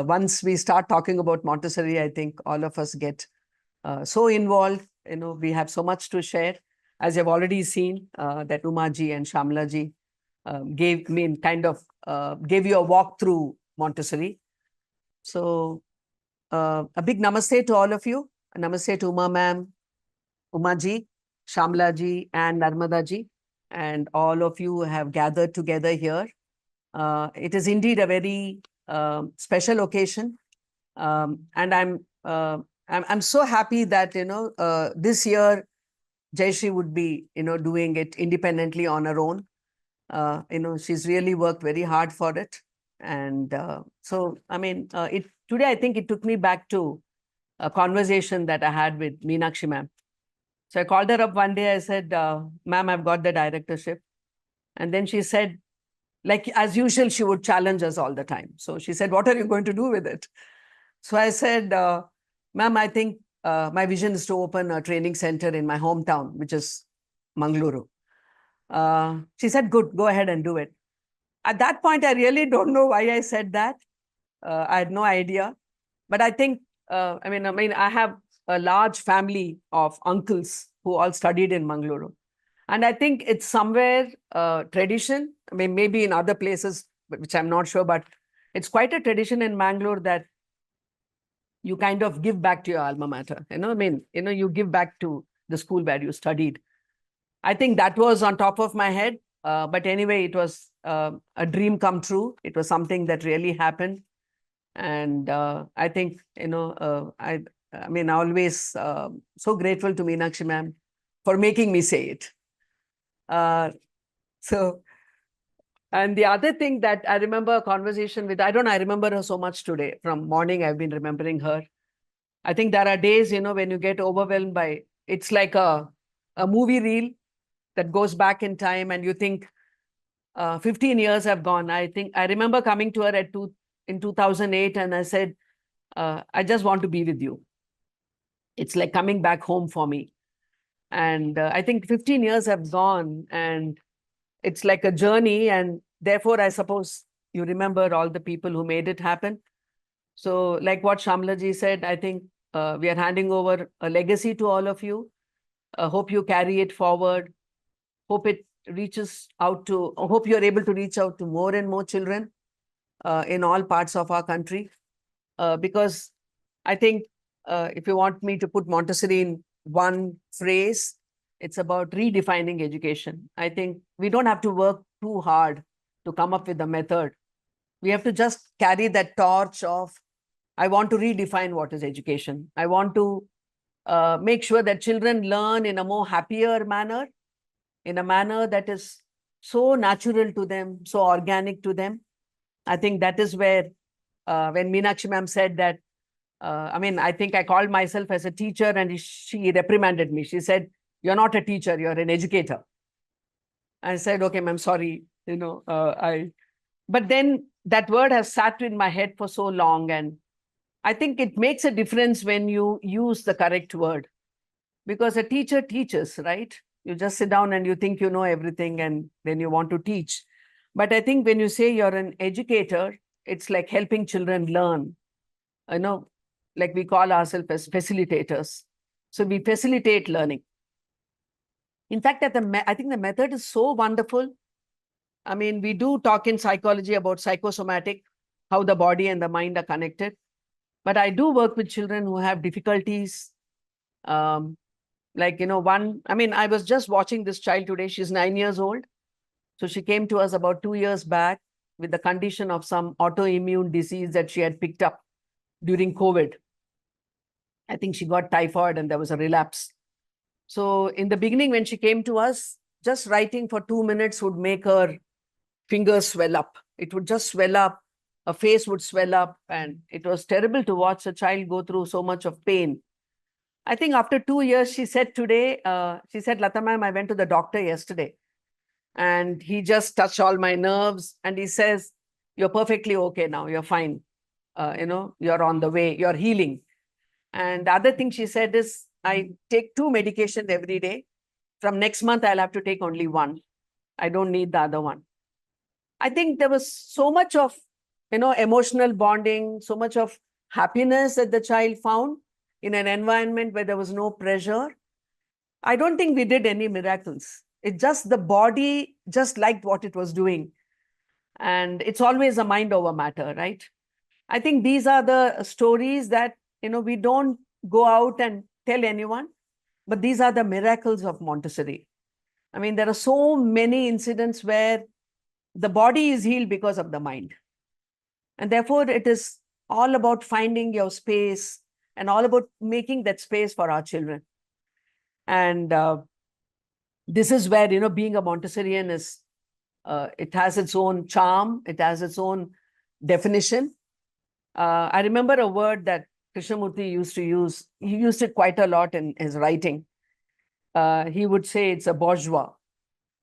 once we start talking about Montessori, I think all of us get so involved. We have so much to share. As you've already seen, that Umaji and Shamlaji gave you a walk through Montessori. So a big namaste to all of you. A namaste to Uma ma'am, Umaji, Shamlaji, and Narmadaji, and all of you have gathered together here. It is indeed a very special occasion, and I'm so happy that this year Jayashree would be doing it independently on her own. She's really worked very hard for it, and so I mean, today I think it took me back to a conversation that I had with Meenakshi ma'am. So I called her up one day. I said, "Ma'am, I've got the directorship," and then she said, like as usual, she would challenge us all the time. So she said, "What are you going to do with it?" So I said, "Ma'am, I think my vision is to open a training center in my hometown, which is Mangaluru." She said, "Good, go ahead and do it." At that point, I really don't know why I said that. I had no idea. But I think, I have a large family of uncles who all studied in Mangaluru. And I think it's somewhere tradition. I mean, maybe in other places, which I'm not sure, but it's quite a tradition in Mangalore that you kind of give back to your alma mater. You give back to the school where you studied. I think that was on top of my head. But anyway, it was a dream come true. It was something that really happened. And I think, I'm always so grateful to Meenakshi ma'am for making me say it. And the other thing that I remember a conversation with, I remember her so much today. From morning, I've been remembering her. I think there are days, when you get overwhelmed by, it's like a movie reel that goes back in time and you think 15 years have gone. I remember coming to her in 2008 and I said, I just want to be with you. It's like coming back home for me. And I think 15 years have gone and it's like a journey. And therefore, I suppose you remember all the people who made it happen. So like what Shamlaji said, I think we are handing over a legacy to all of you. Hope you carry it forward. Hope it reaches out to, hope you're able to reach out to more and more children in all parts of our country. Because I think if you want me to put Montessori in one phrase, it's about redefining education. I think we don't have to work too hard to come up with a method. We have to just carry that torch of, I want to redefine what is education. I want to make sure that children learn in a more happier manner, in a manner that is so natural to them, so organic to them. I think that is where, when Meenakshi ma'am said that, I think I called myself as a teacher and she reprimanded me. She said, "You're not a teacher, you're an educator." I said, "Okay, ma'am, sorry." But then that word has sat in my head for so long. And I think it makes a difference when you use the correct word. Because a teacher teaches, right? You just sit down and you think you know everything and then you want to teach. But I think when you say you're an educator, it's like helping children learn. Like we call ourselves as facilitators. So we facilitate learning. In fact, I think the method is so wonderful. I mean, we do talk in psychology about psychosomatic, how the body and the mind are connected. But I do work with children who have difficulties. I was just watching this child today. She's 9 years old. So she came to us about 2 years back with the condition of some autoimmune disease that she had picked up during COVID. I think she got typhoid and there was a relapse. So in the beginning, when she came to us, just writing for 2 minutes would make her fingers swell up. It would just swell up. Her face would swell up. And it was terrible to watch a child go through so much of pain. I think after 2 years, she said today, "Latha ma'am, I went to the doctor yesterday and he just touched all my nerves. And he says, you're perfectly okay now. You're fine. You're on the way. You're healing." And the other thing she said is, "I take 2 medications every day. From next month, I'll have to take only 1. I don't need the other one." I think there was so much of emotional bonding, so much of happiness that the child found in an environment where there was no pressure. I don't think we did any miracles. It just the body just liked what it was doing. And it's always a mind over matter, right? I think these are the stories that, we don't go out and tell anyone, but these are the miracles of Montessori. I mean, there are so many incidents where the body is healed because of the mind. And therefore, it is all about finding your space and all about making that space for our children. And this is where, being a Montessorian is, it has its own charm, it has its own definition. I remember a word that Krishnamurti used to use. He used it quite a lot in his writing. He would say it's a bourgeois.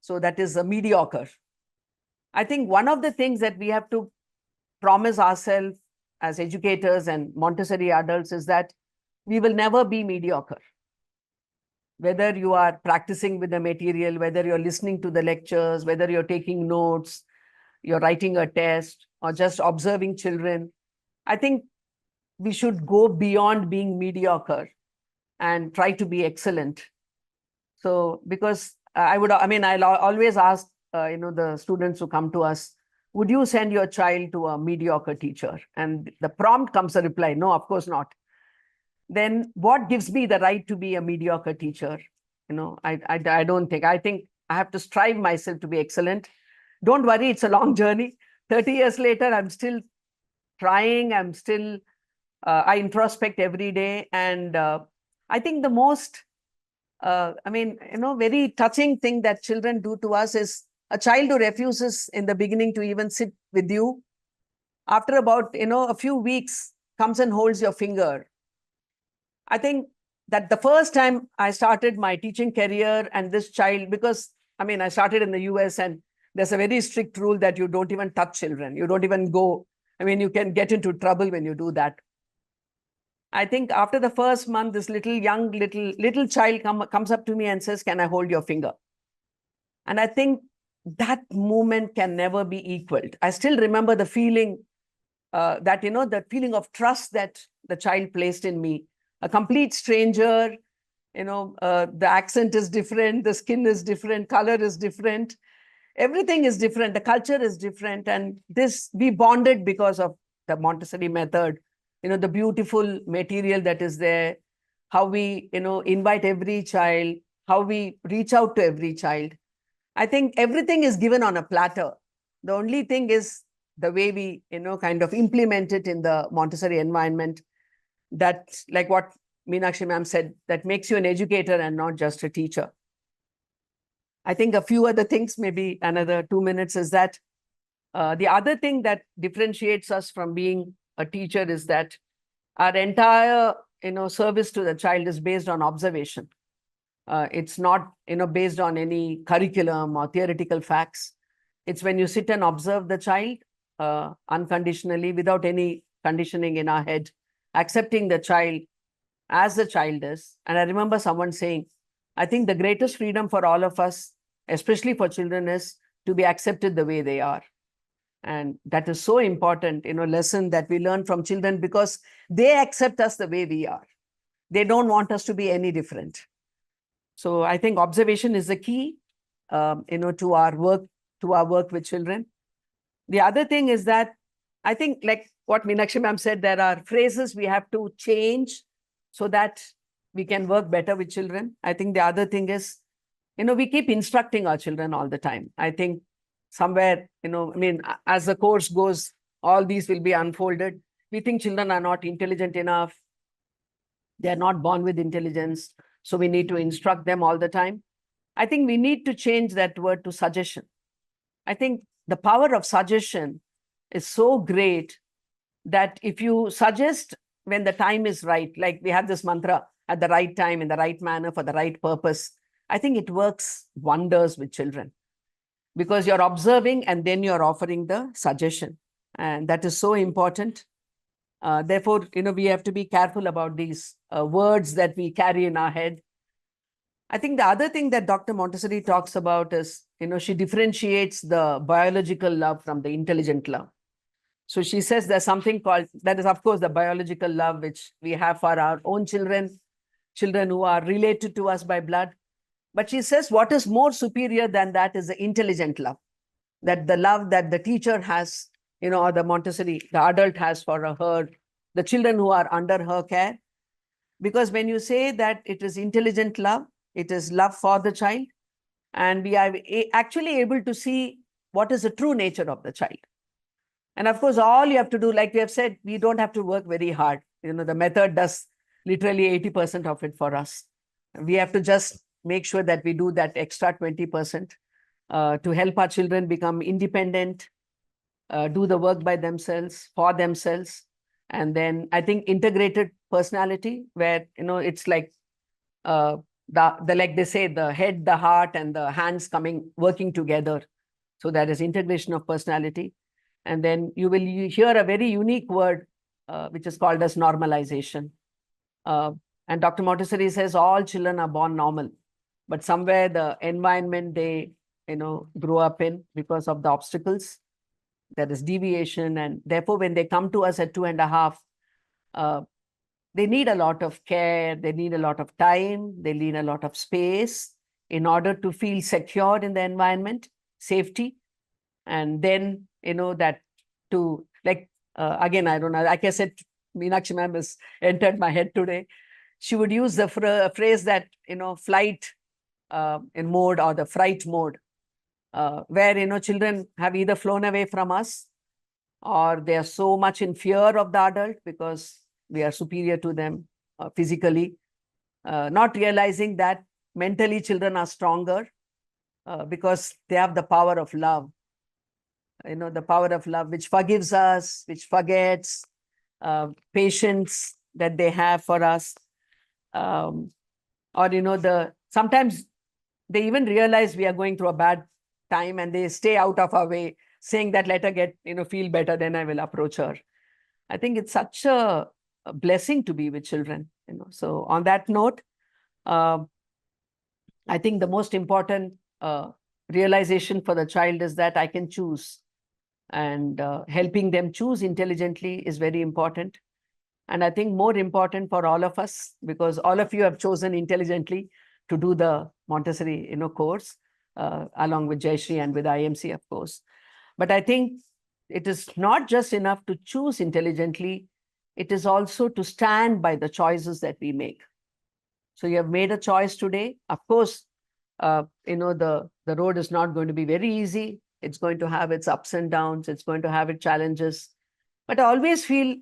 So that is a mediocre. I think one of the things that we have to promise ourselves as educators and Montessori adults is that we will never be mediocre. Whether you are practicing with the material, whether you're listening to the lectures, whether you're taking notes, you're writing a test, or just observing children, I think we should go beyond being mediocre and try to be excellent. So, because I'll always ask, the students who come to us, would you send your child to a mediocre teacher? And the prompt comes a reply, no, of course not. Then what gives me the right to be a mediocre teacher? I don't think. I think I have to strive myself to be excellent. Don't worry, it's a long journey. 30 years later, I'm still trying. I introspect every day. And I think the most, very touching thing that children do to us is a child who refuses in the beginning to even sit with you. After about, a few weeks, comes and holds your finger. I think that the first time I started my teaching career and this child, because I started in the US and there's a very strict rule that you don't even touch children. You don't even go. You can get into trouble when you do that. I think after the first month, this little child comes up to me and says, can I hold your finger? And I think that moment can never be equaled. I still remember the feeling the feeling of trust that the child placed in me. A complete stranger, the accent is different, the skin is different, color is different, everything is different, the culture is different. And we bonded because of the Montessori method, the beautiful material that is there, how we, invite every child, how we reach out to every child. I think everything is given on a platter. The only thing is the way we, kind of implement it in the Montessori environment. That, like what Meenakshi ma'am said, that makes you an educator and not just a teacher. I think a few other things, maybe another 2 minutes, is that the other thing that differentiates us from being a teacher is that our entire, service to the child is based on observation. It's not, based on any curriculum or theoretical facts. It's when you sit and observe the child unconditionally, without any conditioning in our head, accepting the child as the child is. And I remember someone saying, I think the greatest freedom for all of us, especially for children, is to be accepted the way they are. And that is so important, lesson that we learn from children, because they accept us the way we are. They don't want us to be any different. So I think observation is the key, to our work with children. The other thing is that I think, like what Meenakshi ma'am said, there are phrases we have to change so that we can work better with children. I think the other thing is, we keep instructing our children all the time. I think somewhere, as the course goes, all these will be unfolded. We think children are not intelligent enough. They're not born with intelligence. So we need to instruct them all the time. I think we need to change that word to suggestion. I think the power of suggestion is so great that if you suggest when the time is right, like we have this mantra, at the right time, in the right manner, for the right purpose, I think it works wonders with children, because you're observing and then you're offering the suggestion. And that is so important. Therefore, we have to be careful about these words that we carry in our head. I think the other thing that Dr. Montessori talks about is, she differentiates the biological love from the intelligent love. So she says there's something called, that is of course the biological love which we have for our own children, children who are related to us by blood. But she says what is more superior than that is the intelligent love, that the love that the teacher has, or the Montessori, the adult has for her, the children who are under her care. Because when you say that it is intelligent love, it is love for the child, and we are actually able to see what is the true nature of the child. And of course, all you have to do, like we have said, we don't have to work very hard. The method does literally 80% of it for us. We have to just make sure that we do that extra 20% to help our children become independent, do the work by themselves, for themselves. And then I think integrated personality, where, it's like like they say, the head, the heart, and the hands working together. So that is integration of personality. And then you hear a very unique word, which is called as normalization. And Dr. Montessori says all children are born normal, but somewhere the environment they, grow up in, because of the obstacles, there is deviation. And therefore, when they come to us at 2.5, they need a lot of care, they need a lot of time, they need a lot of space in order to feel secure in the environment, safety. And then, that to, like, again, I don't know, like I said, Meenakshi ma'am has entered my head today. She would use the phrase that, flight in mode, or the fright mode, where, children have either flown away from us, or they are so much in fear of the adult because we are superior to them physically, not realizing that mentally children are stronger because they have the power of love. The power of love, which forgives us, which forgets, patience that they have for us. Or, sometimes they even realize we are going through a bad time and they stay out of our way, saying that let her get, feel better, then I will approach her. I think it's such a blessing to be with children. So on that note, I think the most important realization for the child is that I can choose. And helping them choose intelligently is very important. And I think more important for all of us, because all of you have chosen intelligently to do the Montessori, course, along with Jayashree and with IMC, of course. But I think it is not just enough to choose intelligently, it is also to stand by the choices that we make. So you have made a choice today. Of course, the road is not going to be very easy. It's going to have its ups and downs. It's going to have its challenges. But I always feel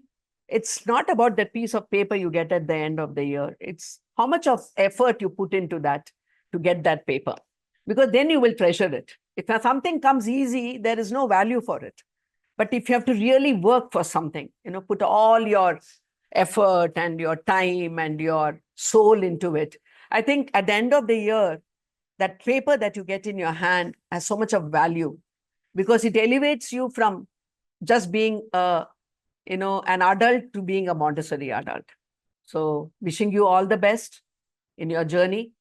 it's not about that piece of paper you get at the end of the year. It's how much of effort you put into that to get that paper, because then you will treasure it. If something comes easy, there is no value for it. But if you have to really work for something, put all your effort and your time and your soul into it, I think at the end of the year, that paper that you get in your hand has so much of value, because it elevates you from just being an adult to being a Montessori adult. So wishing you all the best in your journey.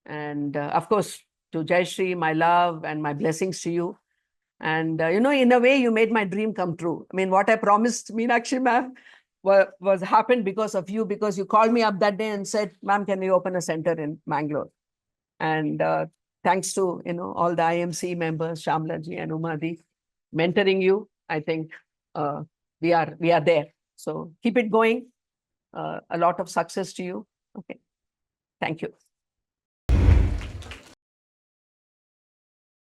And of course, to Jayashree, my love and my blessings to you. And, in a way, you made my dream come true. I mean, what I promised Meenakshi ma'am was happened because of you, because you called me up that day and said, ma'am, can you open a center in Mangalore? And thanks to, all the IMC members, Shamlaji and Umadi, mentoring you, I think we are there. So keep it going. A lot of success to you. Okay. Thank you.